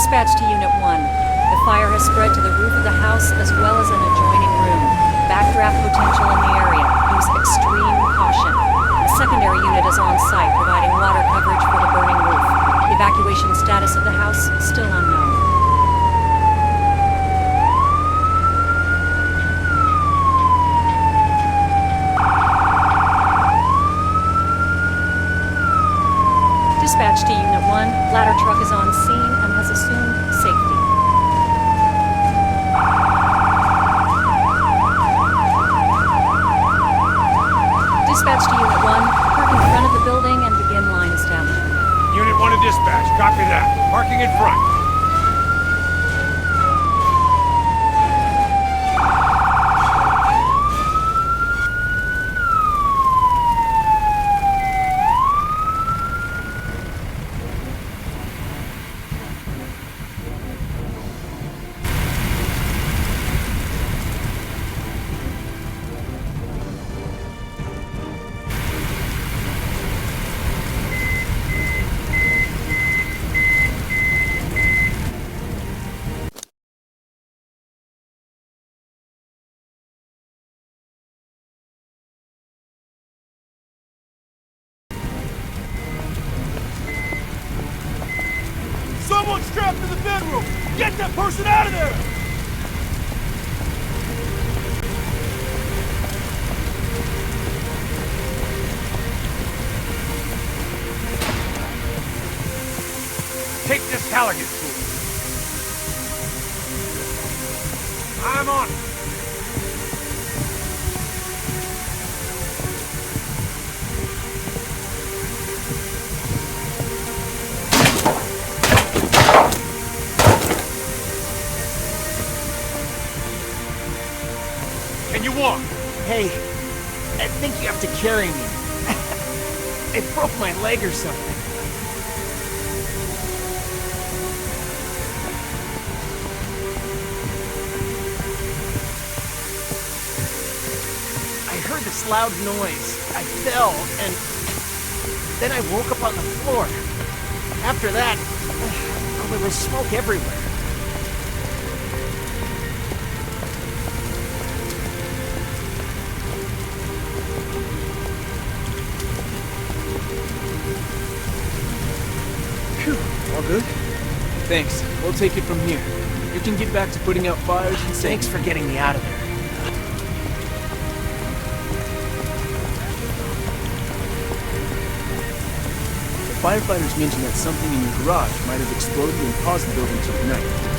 Dispatch to Unit 1. The fire has spread to the roof of the house as well as an adjoining room. Backdraft potential in the area. Use extreme caution. A secondary unit is on site, providing water coverage for the burning roof. The evacuation status of the house still unknown. Dispatch to Unit 1. Ladder truck is on scene and has assumed safety. Dispatch to Unit 1. Park in front of the building and begin line establishment. Unit 1 to dispatch. Copy that. Parking in front. Someone's trapped in the bedroom! Get that person out of there! Take this Halligan fool. I'm on it. Can you walk? Hey, I think you have to carry me. I broke my leg or something. I heard this loud noise. I fell, and then I woke up on the floor. After that, well, there was smoke everywhere. All good? Thanks. We'll take it from here. You can get back to putting out fires and Thanks for getting me out of there. The firefighters mentioned that something in your garage might have exploded and caused the building to ignite.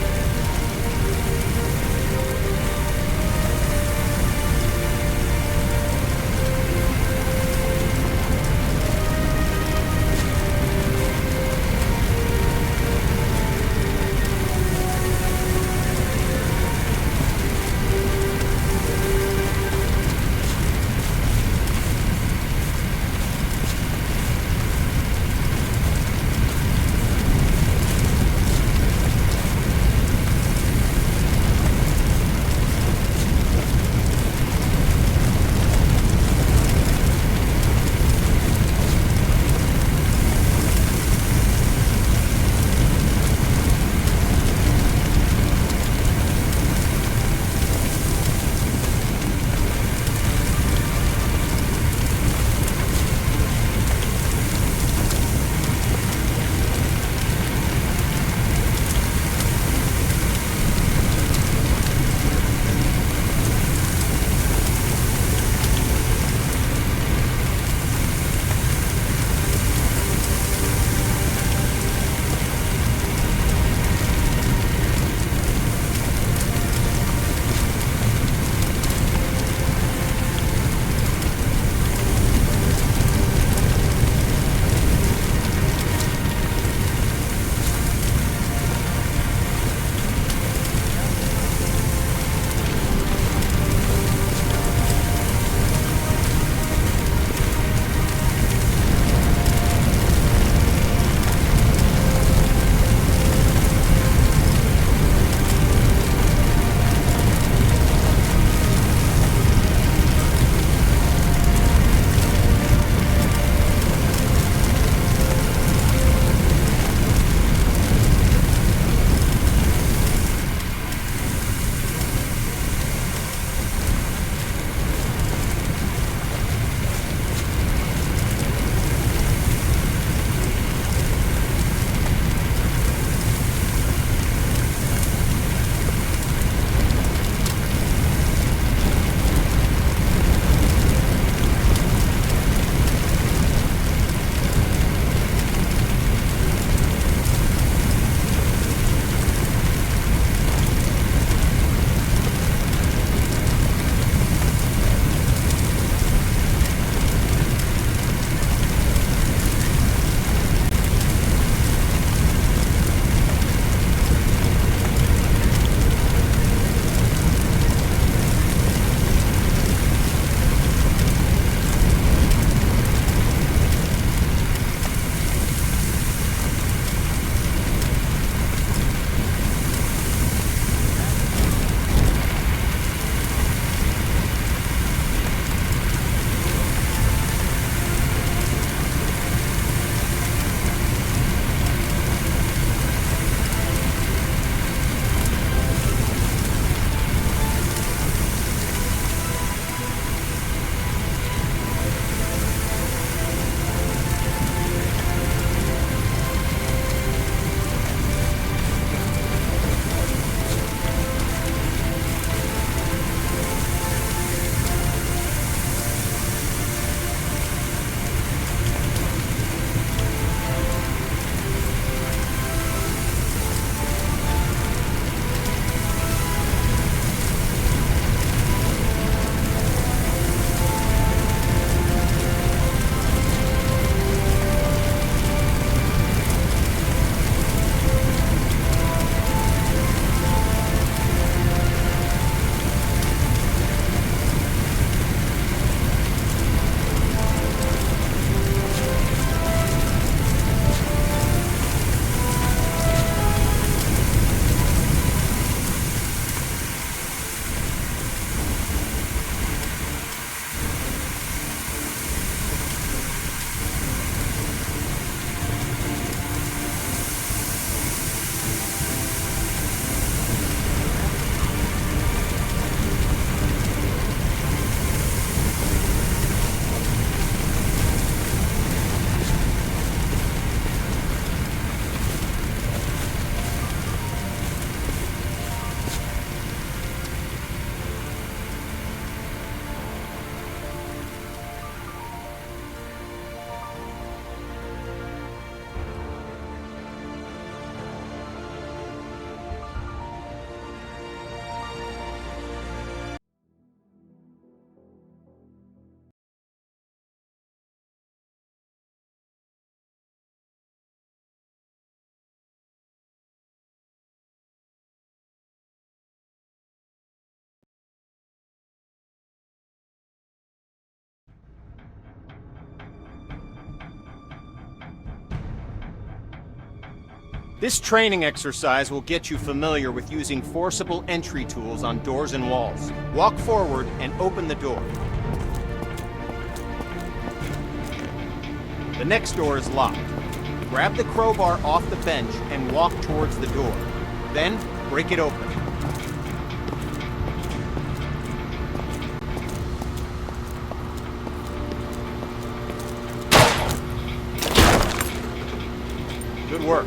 This training exercise will get you familiar with using forcible entry tools on doors and walls. Walk forward and open the door. The next door is locked. Grab the crowbar off the bench and walk towards the door. Then, break it open. Good work.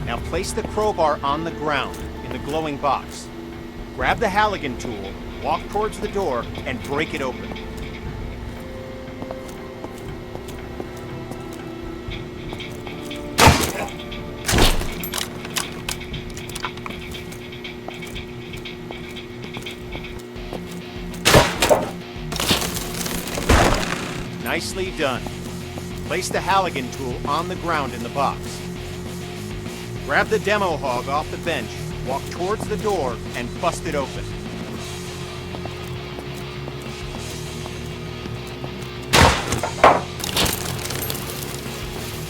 Now place the crowbar on the ground in the glowing box. Grab the Halligan tool, walk towards the door, and break it open. Nicely done. Place the Halligan tool on the ground in the box. Grab the demo hog off the bench, walk towards the door, and bust it open.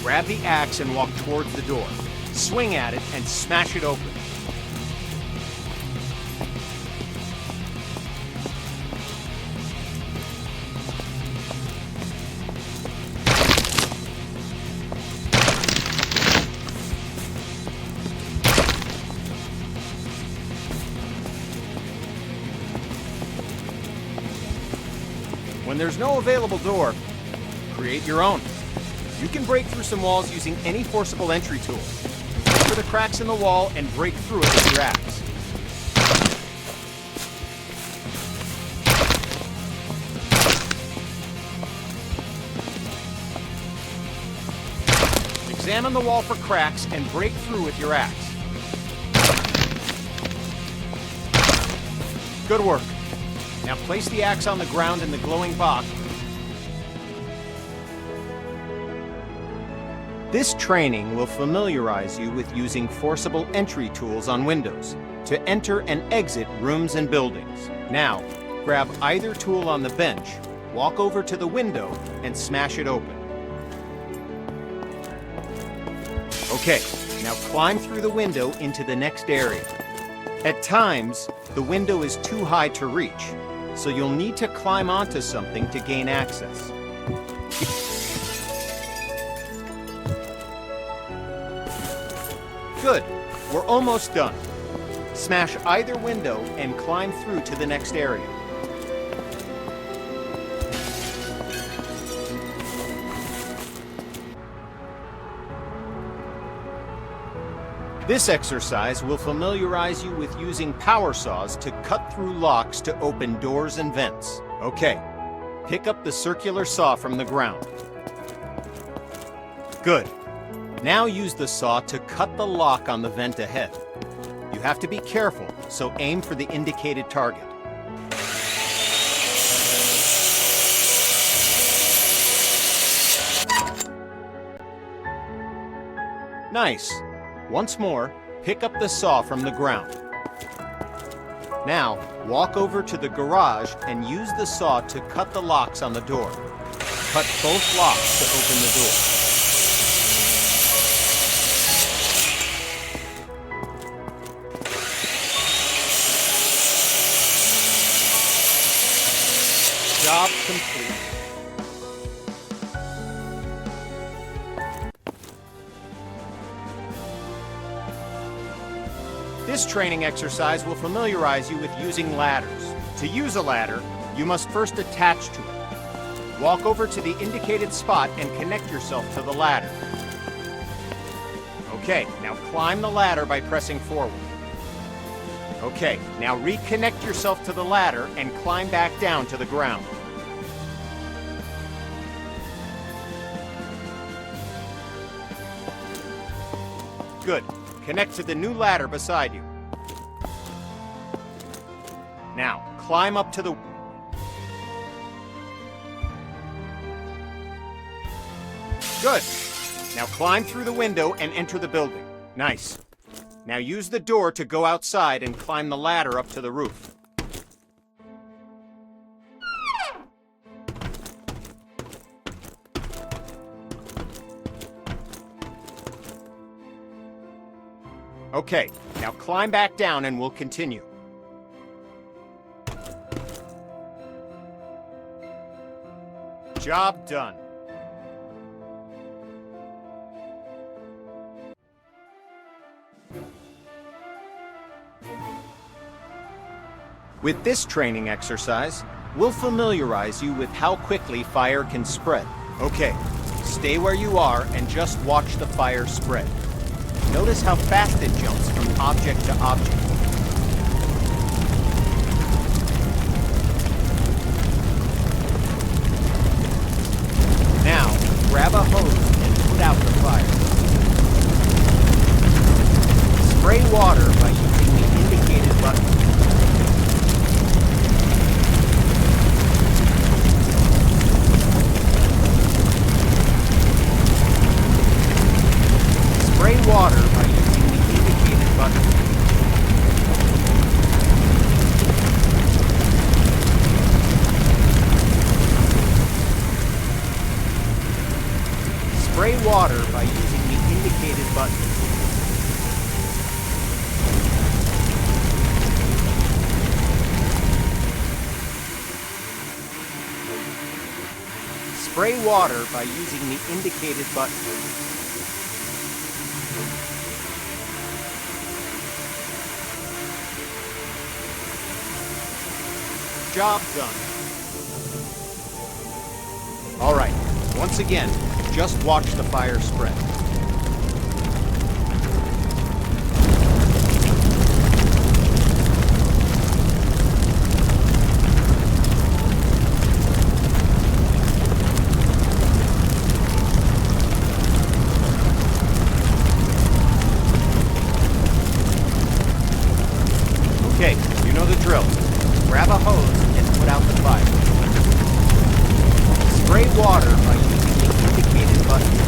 Grab the axe and walk towards the door. Swing at it and smash it open. When there's no available door, create your own. You can break through some walls using any forcible entry tool. Look for the cracks in the wall and break through it with your axe. Examine the wall for cracks and break through with your axe. Good work. Now place the axe on the ground in the glowing box. This training will familiarize you with using forcible entry tools on windows to enter and exit rooms and buildings. Now, grab either tool on the bench, walk over to the window, and smash it open. Okay, now climb through the window into the next area. At times, the window is too high to reach, so you'll need to climb onto something to gain access. Good. We're almost done. Smash either window and climb through to the next area. This exercise will familiarize you with using power saws to cut through locks to open doors and vents. Okay, pick up the circular saw from the ground. Good. Now use the saw to cut the lock on the vent ahead. You have to be careful, so aim for the indicated target. Nice. Once more, pick up the saw from the ground. Now, walk over to the garage and use the saw to cut the locks on the door. Cut both locks to open the door. Job complete. This training exercise will familiarize you with using ladders. To use a ladder, you must first attach to it. Walk over to the indicated spot and connect yourself to the ladder. Okay, now climb the ladder by pressing forward. Okay, now reconnect yourself to the ladder and climb back down to the ground. Good. Connect to the new ladder beside you. Now, climb up to the... Good. Now climb through the window and enter the building. Nice. Now use the door to go outside and climb the ladder up to the roof. Okay, now climb back down and we'll continue. Job done. With this training exercise, we'll familiarize you with how quickly fire can spread. Okay, stay where you are and just watch the fire spread. Notice how fast it jumps from object to object. Now, grab a hose and put out the fire. Spray water by using the indicated button. Spray water by using the indicated button. Spray water by using the indicated button. Spray water by using the indicated button. Job done. All right, once again, just watch the fire spread. Okay, you know the drill. Grab a hose and put out the fire. Spray water by using the indicated button.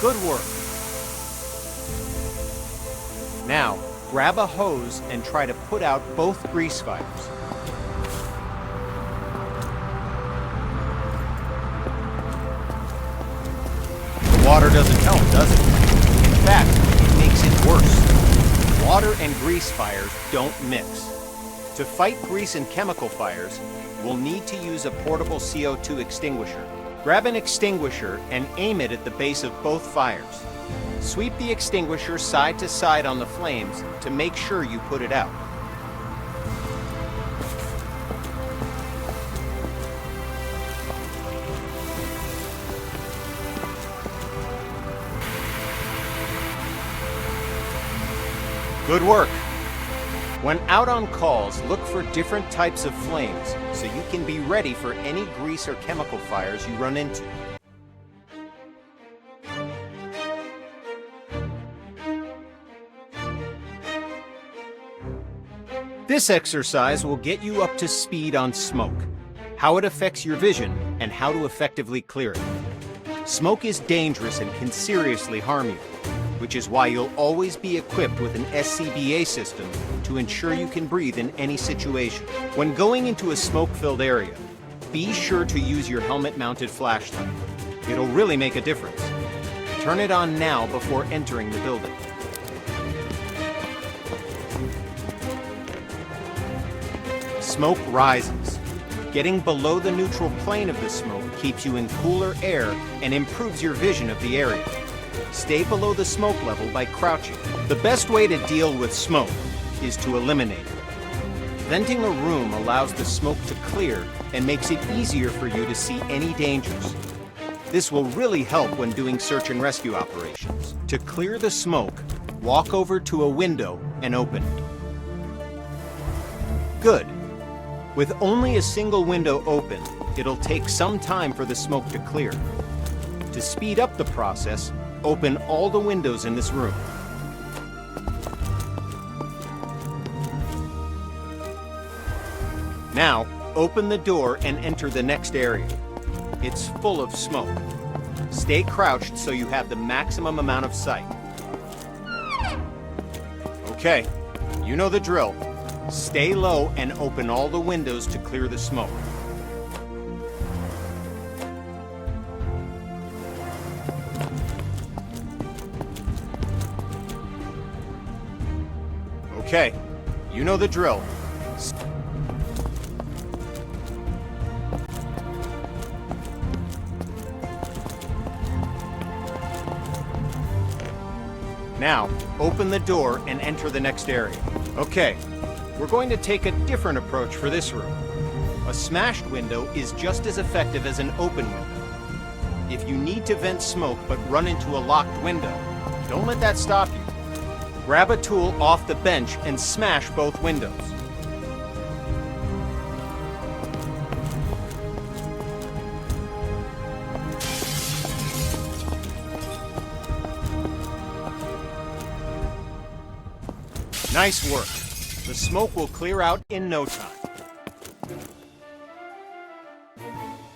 Good work. Now, grab a hose and try to put out both grease fires. The water doesn't help, does it? In fact, it makes it worse. Water and grease fires don't mix. To fight grease and chemical fires, we'll need to use a portable CO2 extinguisher. Grab an extinguisher and aim it at the base of both fires. Sweep the extinguisher side to side on the flames to make sure you put it out. Good work. When out on calls, look for different types of flames so you can be ready for any grease or chemical fires you run into. This exercise will get you up to speed on smoke, how it affects your vision, and how to effectively clear it. Smoke is dangerous and can seriously harm you, which is why you'll always be equipped with an SCBA system to ensure you can breathe in any situation. When going into a smoke-filled area, be sure to use your helmet-mounted flashlight. It'll really make a difference. Turn it on now before entering the building. Smoke rises. Getting below the neutral plane of the smoke keeps you in cooler air and improves your vision of the area. Stay below the smoke level by crouching. The best way to deal with smoke is to eliminate it. Venting a room allows the smoke to clear and makes it easier for you to see any dangers. This will really help when doing search and rescue operations. To clear the smoke, walk over to a window and open it. Good. With only a single window open, it'll take some time for the smoke to clear. To speed up the process, open all the windows in this room. Now, open the door and enter the next area. It's full of smoke. Stay crouched so you have the maximum amount of sight. Okay, you know the drill. Stay low and open all the windows to clear the smoke. Okay, you know the drill. Now, open the door and enter the next area. Okay, we're going to take a different approach for this room. A smashed window is just as effective as an open window. If you need to vent smoke but run into a locked window, don't let that stop you. Grab a tool off the bench and smash both windows. Nice work. The smoke will clear out in no time.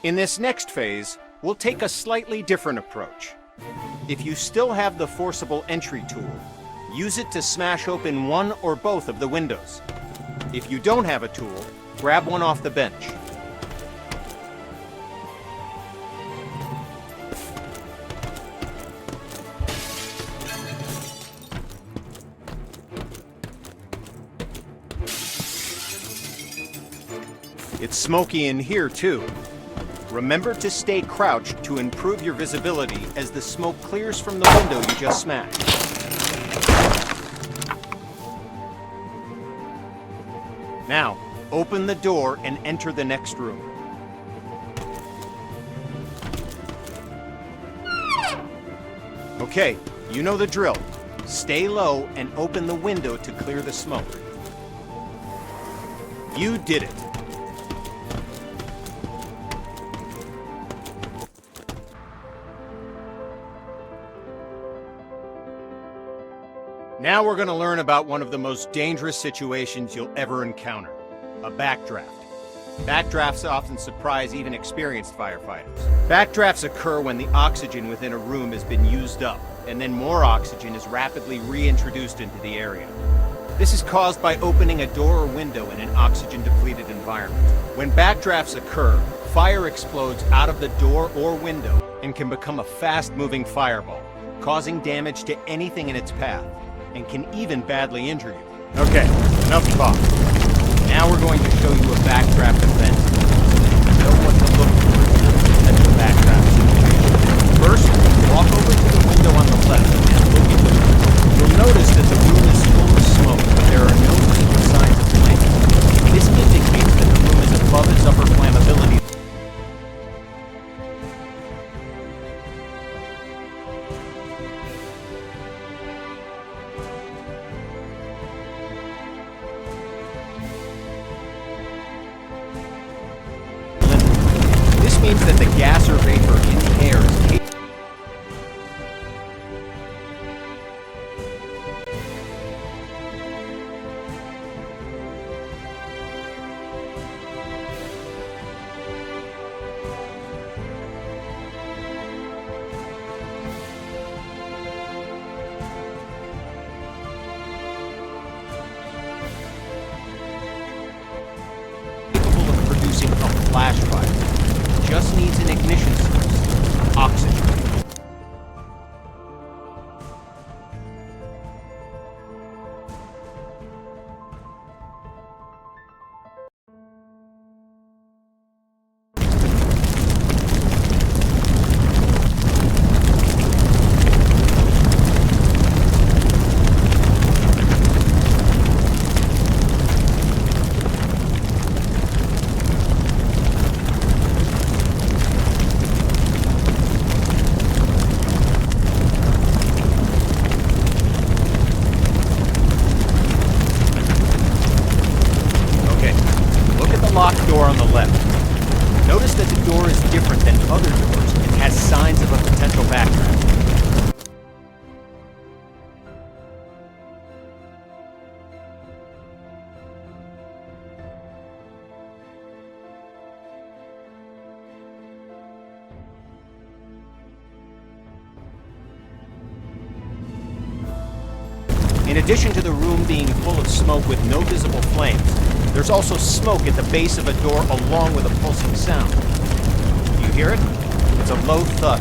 In this next phase, we'll take a slightly different approach. If you still have the forcible entry tool, use it to smash open one or both of the windows. If you don't have a tool, grab one off the bench. It's smoky in here, too. Remember to stay crouched to improve your visibility as the smoke clears from the window you just smashed. Now, open the door and enter the next room. Okay, you know the drill. Stay low and open the window to clear the smoke. You did it. Now we're going to learn about one of the most dangerous situations you'll ever encounter, a backdraft. Backdrafts often surprise even experienced firefighters. Backdrafts occur when the oxygen within a room has been used up, and then more oxygen is rapidly reintroduced into the area. This is caused by opening a door or window in an oxygen-depleted environment. When backdrafts occur, fire explodes out of the door or window and can become a fast-moving fireball, causing damage to anything in its path, and can even badly injure you. Okay, enough talk. Now we're going to show you a backdraft event so that you know what to look for at the backdraft situation. First, walk over to the window on the left and look into it. You'll notice that the room is full of smoke, but there are no visible signs of flame. This indicates that the room is above its upper flammability. This means that the gas or vapor in the air is capable. Of producing a flash fire. Just needs an ignition source, oxygen. Locked door on the left. Notice that the door is different than other doors and has signs of a potential backdraft. In addition to the room being full of smoke with no visible flames, there's also smoke at the base of a door along with a pulsing sound. Do you hear it? It's a low thud.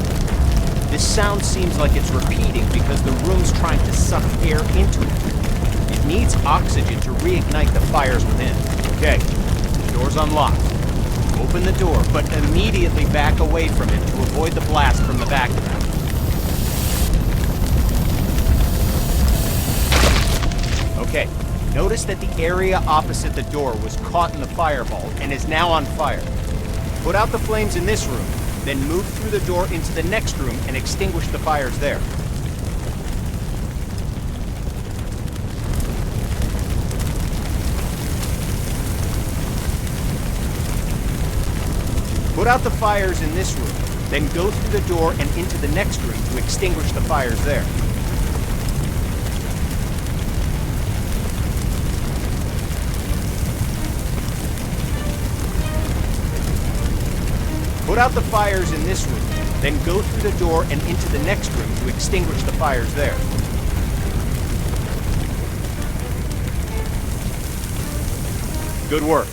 This sound seems like it's repeating because the room's trying to suck air into it. It needs oxygen to reignite the fires within. Okay, the door's unlocked. Open the door, but immediately back away from it to avoid the blast from the background. Okay, notice that the area opposite the door was caught in the fireball and is now on fire. Put out the flames in this room, then move through the door into the next room and extinguish the fires there. Put out the fires in this room, then go through the door and into the next room to extinguish the fires there. Put out the fires in this room, then go through the door and into the next room to extinguish the fires there. Good work.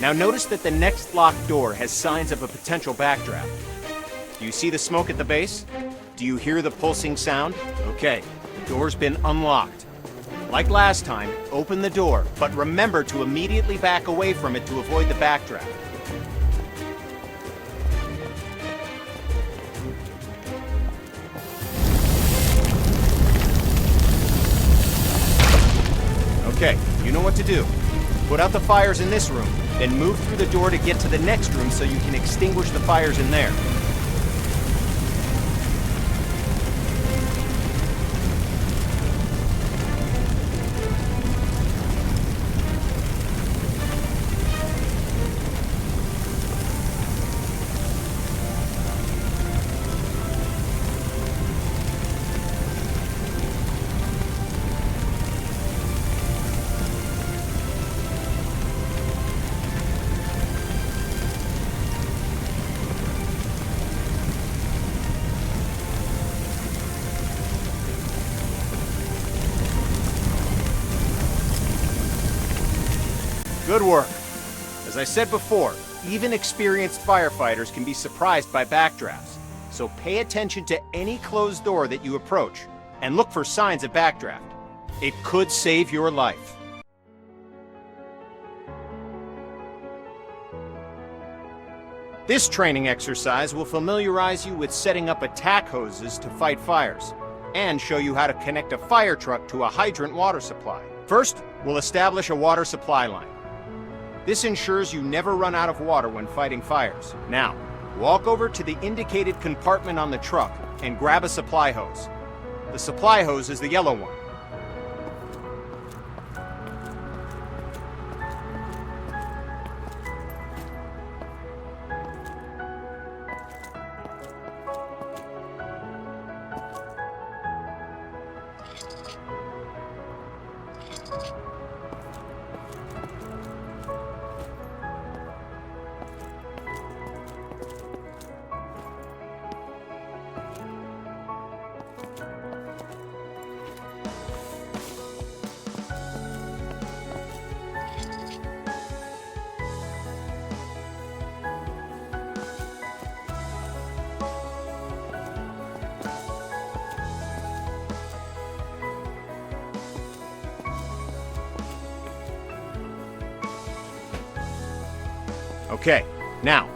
Now notice that the next locked door has signs of a potential backdraft. Do you see the smoke at the base? Do you hear the pulsing sound? Okay, the door's been unlocked. Like last time, open the door, but remember to immediately back away from it to avoid the backdraft. Okay, you know what to do. Put out the fires in this room, then move through the door to get to the next room so you can extinguish the fires in there. Good work. As I said before, even experienced firefighters can be surprised by backdrafts, so pay attention to any closed door that you approach, and look for signs of backdraft. It could save your life. This training exercise will familiarize you with setting up attack hoses to fight fires, and show you how to connect a fire truck to a hydrant water supply. First, we'll establish a water supply line. This ensures you never run out of water when fighting fires. Now, walk over to the indicated compartment on the truck and grab a supply hose. The supply hose is the yellow one. Okay, now,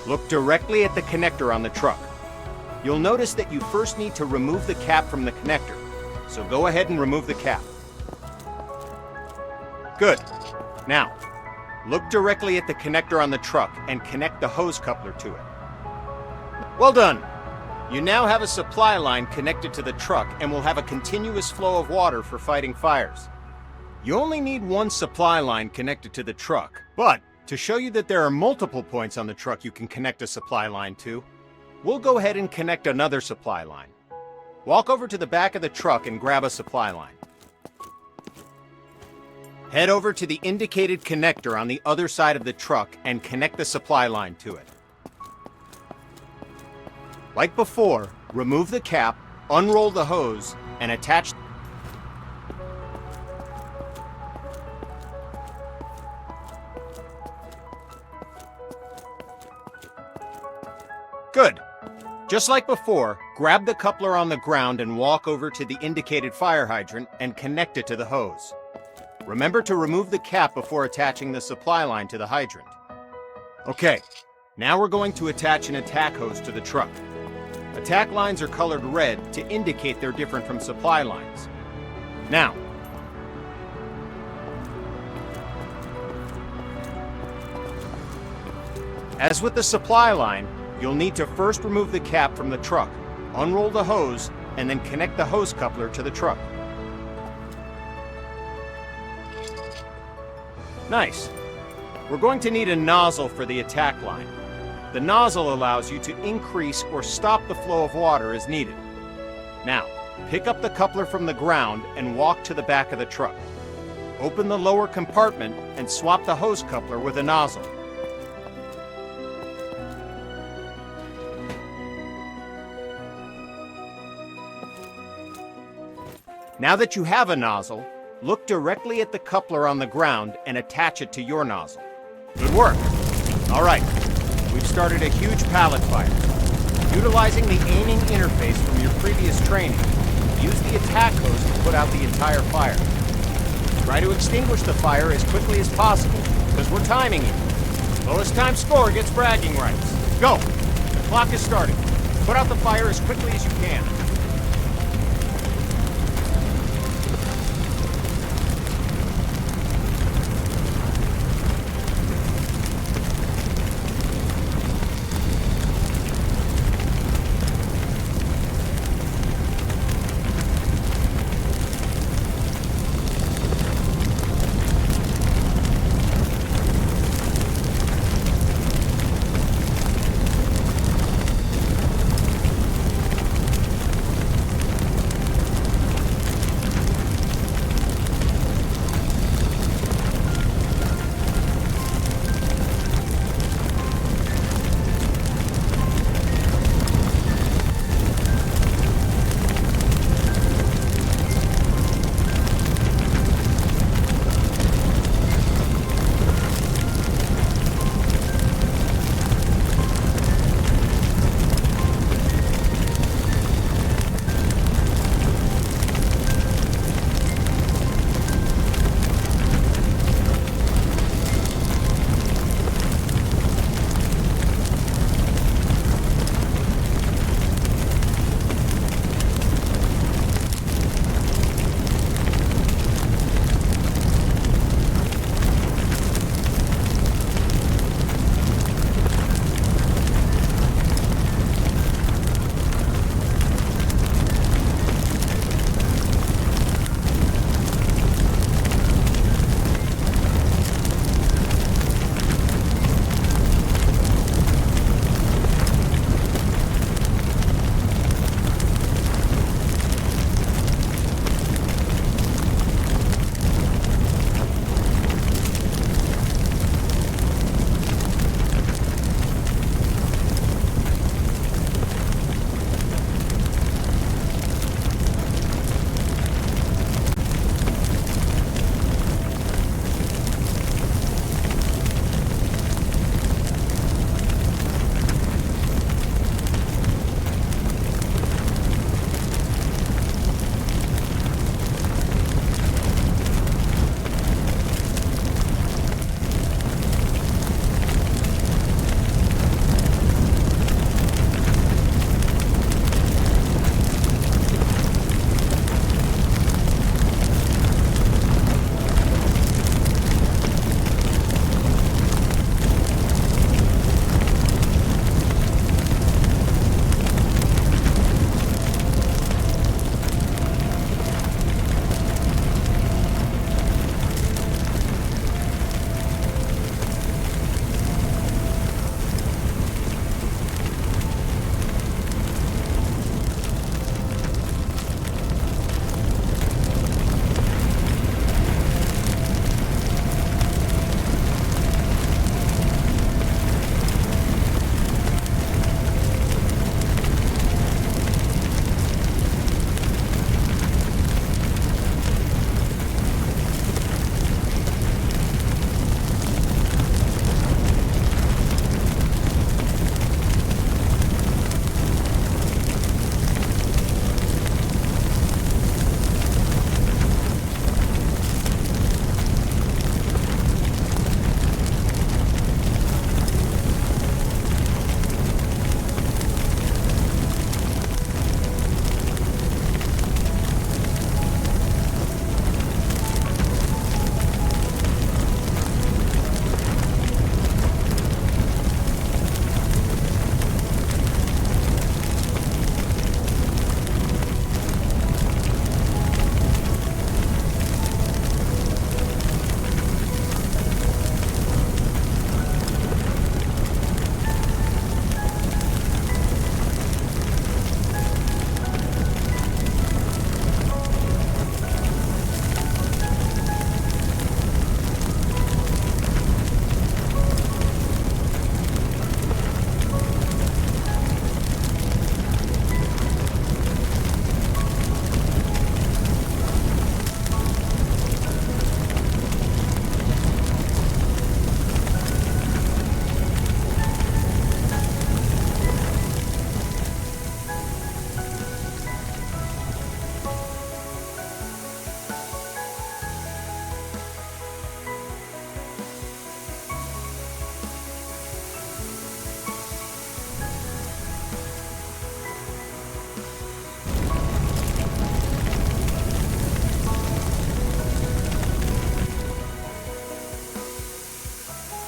look directly at the connector on the truck. You'll notice that you first need to remove the cap from the connector, so go ahead and remove the cap. Good. Now, look directly at the connector on the truck and connect the hose coupler to it. Well done! You now have a supply line connected to the truck and will have a continuous flow of water for fighting fires. You only need one supply line connected to the truck, but to show you that there are multiple points on the truck you can connect a supply line to, we'll go ahead and connect another supply line. Walk over to the back of the truck and grab a supply line. Head over to the indicated connector on the other side of the truck and connect the supply line to it. Like before, remove the cap, unroll the hose, and attach. Good. Just like before, grab the coupler on the ground and walk over to the indicated fire hydrant and connect it to the hose. Remember to remove the cap before attaching the supply line to the hydrant. Okay, now we're going to attach an attack hose to the truck. Attack lines are colored red to indicate they're different from supply lines. Now, as with the supply line, you'll need to first remove the cap from the truck, unroll the hose, and then connect the hose coupler to the truck. Nice. We're going to need a nozzle for the attack line. The nozzle allows you to increase or stop the flow of water as needed. Now, pick up the coupler from the ground and walk to the back of the truck. Open the lower compartment and swap the hose coupler with a nozzle. Now that you have a nozzle, look directly at the coupler on the ground and attach it to your nozzle. Good work. All right, we've started a huge pallet fire. Utilizing the aiming interface from your previous training, use the attack hose to put out the entire fire. Try to extinguish the fire as quickly as possible, because we're timing you. Lowest time score gets bragging rights. Go! The clock is starting. Put out the fire as quickly as you can.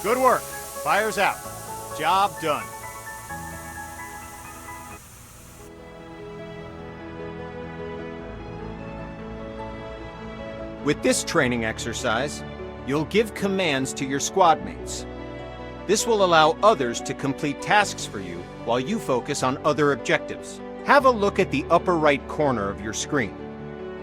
Good work. Fire's out. Job done. With this training exercise, you'll give commands to your squad mates. This will allow others to complete tasks for you while you focus on other objectives. Have a look at the upper right corner of your screen.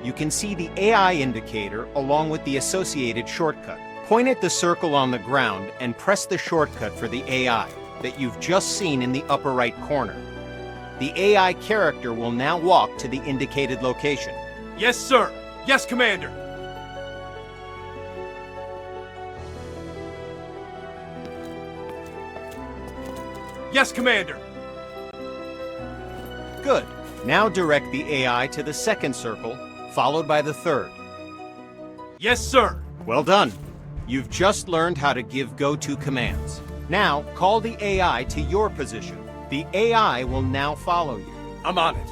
You can see the AI indicator along with the associated shortcut. Point at the circle on the ground and press the shortcut for the AI that you've just seen in the upper right corner. The AI character will now walk to the indicated location. Yes, sir. Yes, Commander. Yes, Commander. Good. Now direct the AI to the second circle, followed by the third. Yes, sir. Well done. You've just learned how to give go-to commands. Now, call the AI to your position. The AI will now follow you. I'm on it.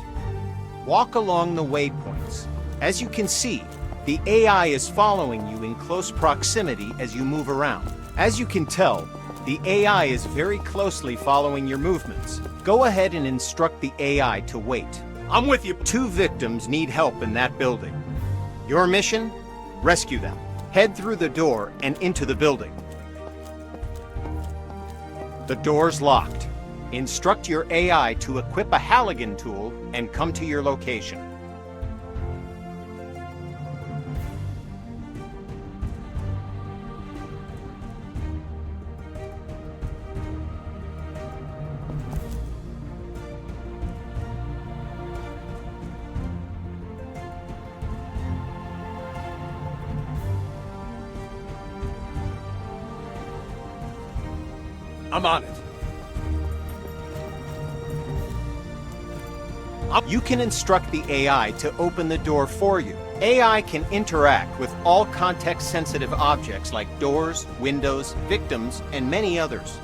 Walk along the waypoints. As you can see, the AI is following you in close proximity as you move around. As you can tell, the AI is very closely following your movements. Go ahead and instruct the AI to wait. I'm with you. 2 victims need help in that building. Your mission? Rescue them. Head through the door and into the building. The door's locked. Instruct your AI to equip a Halligan tool and come to your location. I'm on it. You can instruct the AI to open the door for you. AI can interact with all context-sensitive objects like doors, windows, victims, and many others.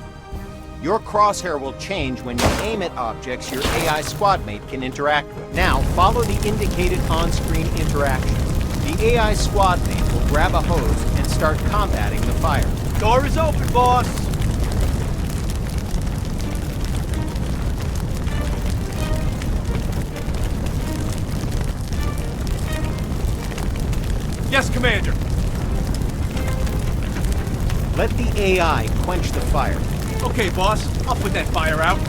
Your crosshair will change when you aim at objects your AI squad mate can interact with. Now, follow the indicated on-screen interactions. The AI squad mate will grab a hose and start combating the fire. Door is open, boss. Yes, Commander. Let the AI quench the fire. Okay, boss. I'll put that fire out.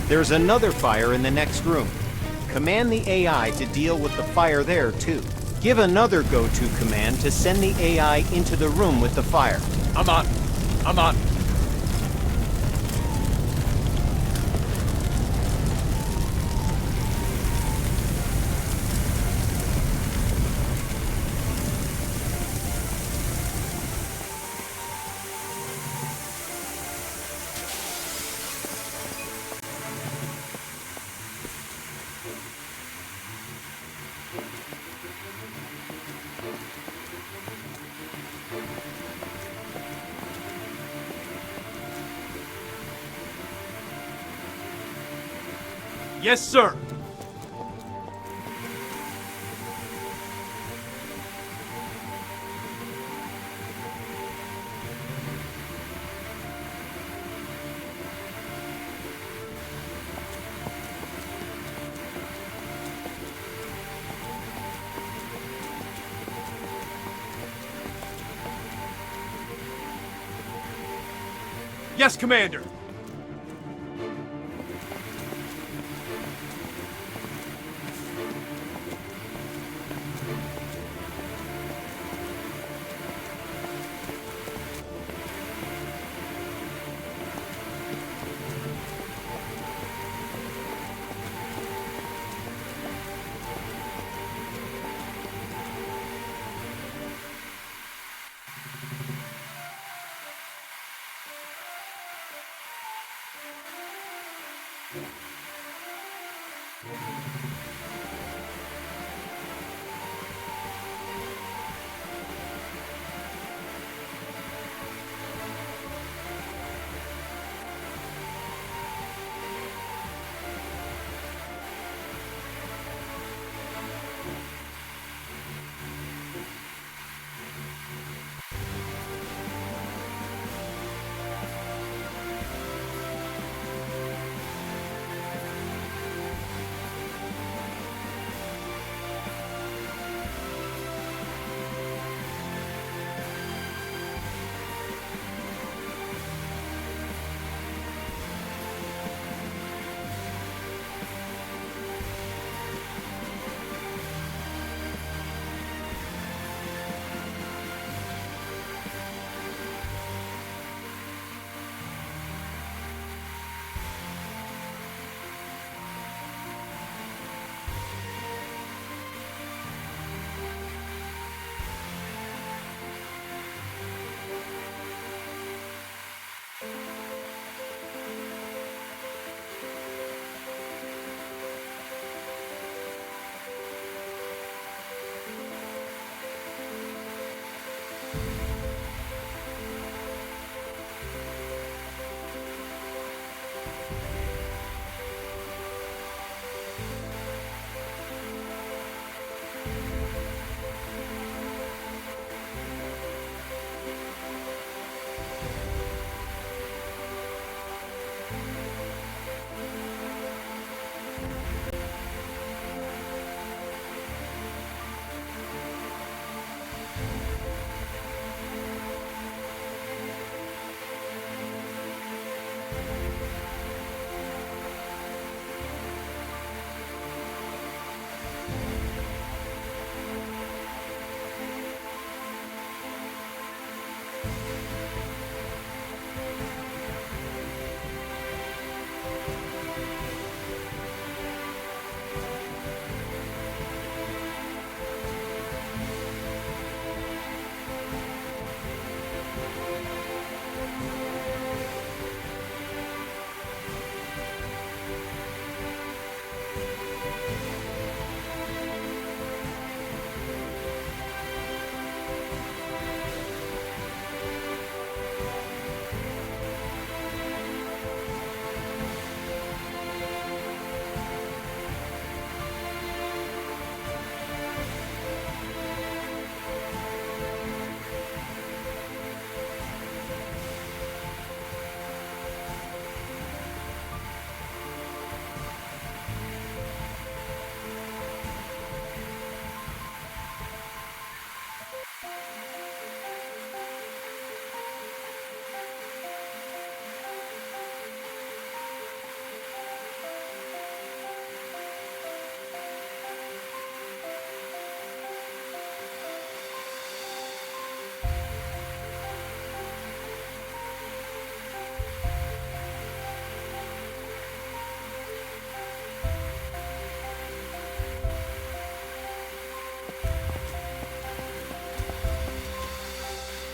There's another fire in the next room. Command the AI to deal with the fire there, too. Give another go-to command to send the AI into the room with the fire. I'm on. I'm on. Yes, sir. Yes, Commander.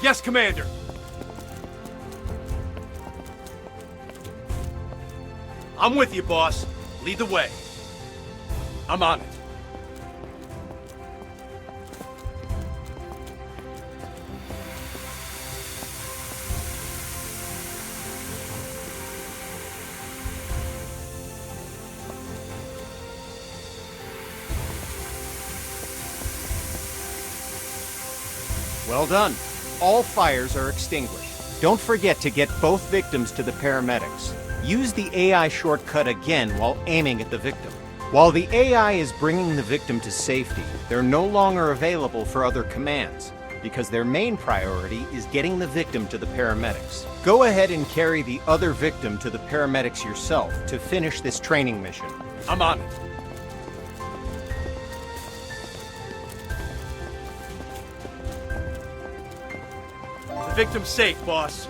Yes, Commander. I'm with you, boss. Lead the way. I'm on it. Well done. All fires are extinguished. Don't forget to get both victims to the paramedics. Use the AI shortcut again while aiming at the victim. While the AI is bringing the victim to safety, they're no longer available for other commands, because their main priority is getting the victim to the paramedics. Go ahead and carry the other victim to the paramedics yourself to finish this training mission. I'm on it. The victim's safe, boss.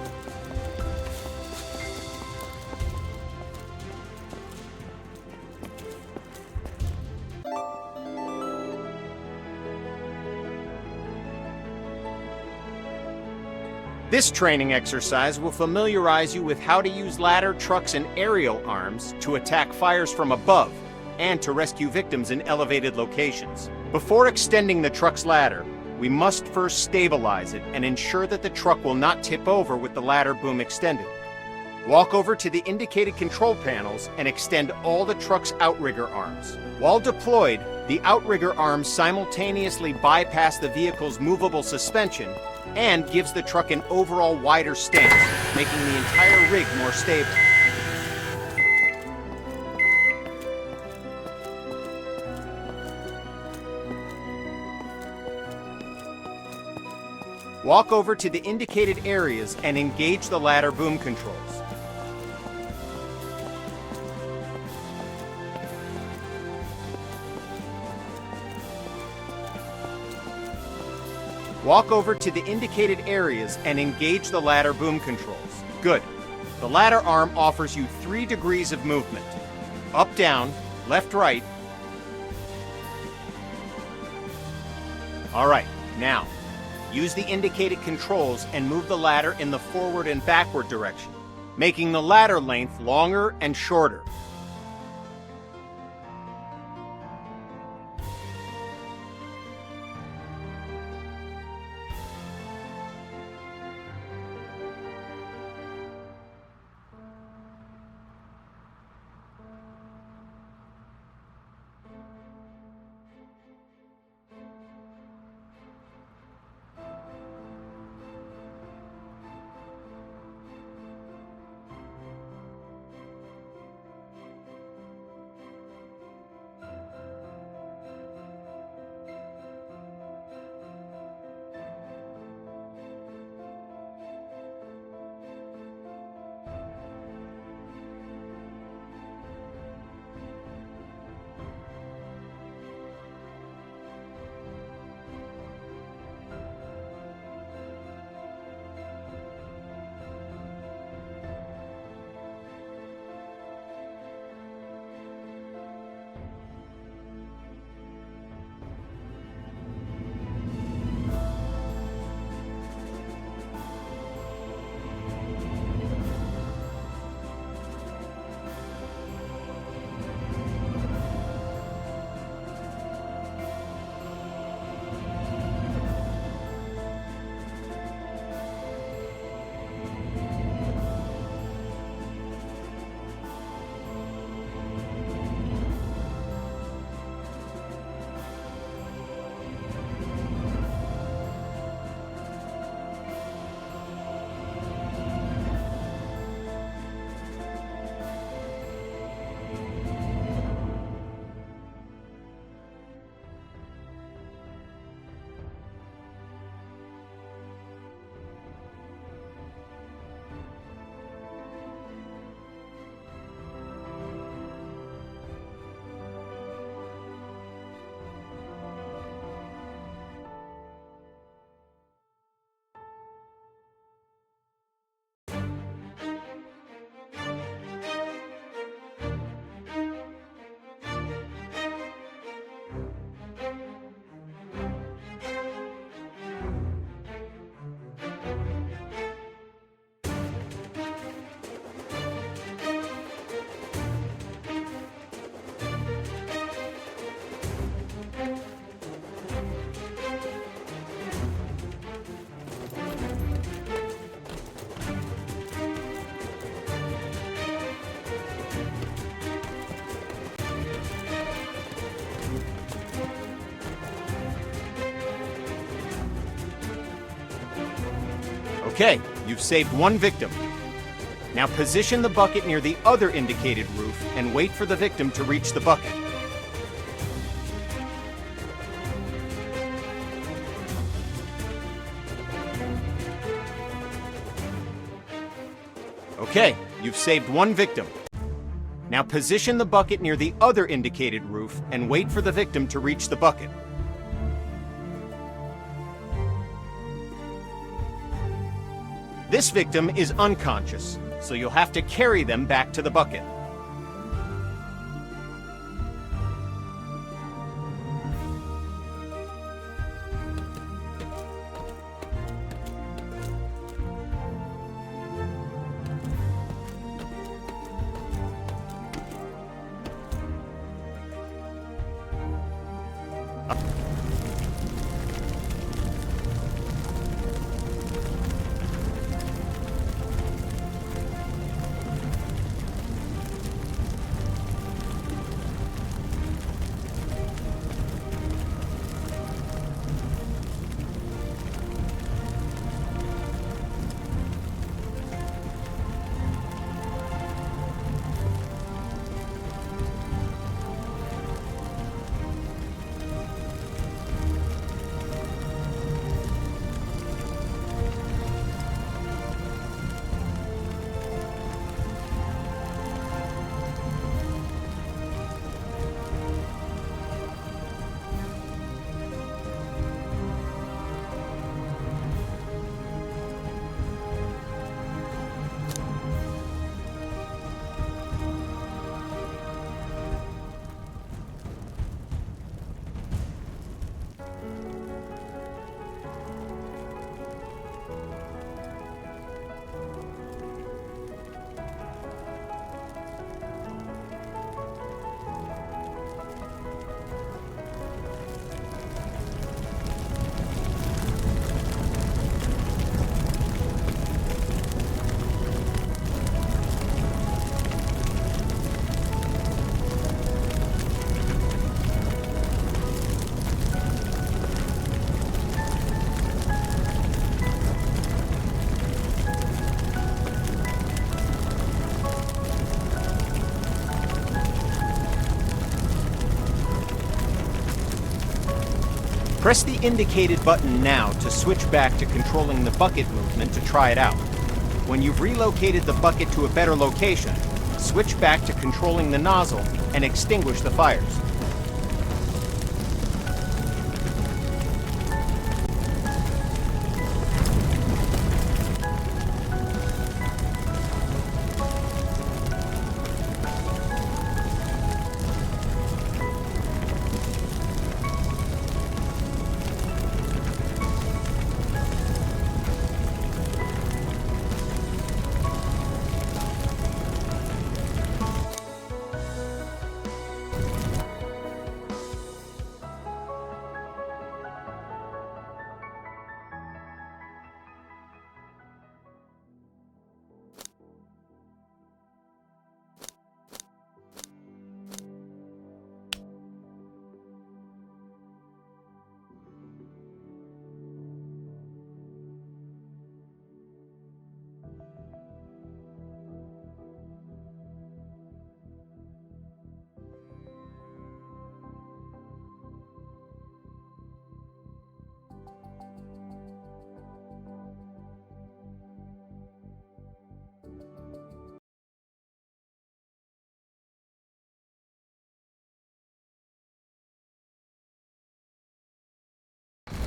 This training exercise will familiarize you with how to use ladder, trucks, and aerial arms to attack fires from above and to rescue victims in elevated locations. Before extending the truck's ladder, we must first stabilize it and ensure that the truck will not tip over with the ladder boom extended. Walk over to the indicated control panels and extend all the truck's outrigger arms. While deployed, the outrigger arms simultaneously bypass the vehicle's movable suspension and gives the truck an overall wider stance, making the entire rig more stable. Walk over to the indicated areas and engage the ladder boom controls. Walk over to the indicated areas and engage the ladder boom controls. Good. The ladder arm offers you 3 degrees of movement. Up, down, left, right. All right, now, use the indicated controls and move the ladder in the forward and backward direction, making the ladder length longer and shorter. Okay, you've saved 1 victim. Now position the bucket near the other indicated roof and wait for the victim to reach the bucket. Okay, you've saved 1 victim. Now position the bucket near the other indicated roof and wait for the victim to reach the bucket. This victim is unconscious, so you'll have to carry them back to the bucket. Press the indicated button now to switch back to controlling the bucket movement to try it out. When you've relocated the bucket to a better location, switch back to controlling the nozzle and extinguish the fires.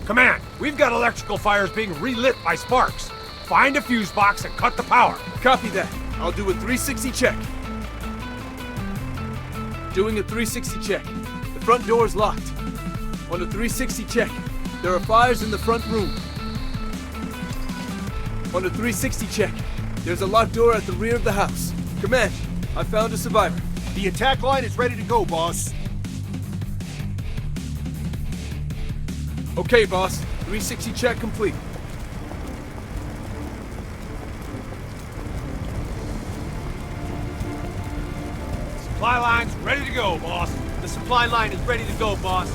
Command, we've got electrical fires being relit by sparks. Find a fuse box and cut the power. Copy that. I'll do a 360 check. Doing a 360 check. The front door is locked. On a 360 check, there are fires in the front room. On a 360 check, there's a locked door at the rear of the house. Command, I found a survivor. The attack line is ready to go, boss. Okay, boss. 360 check complete. Supply line's ready to go, boss. The supply line is ready to go, boss.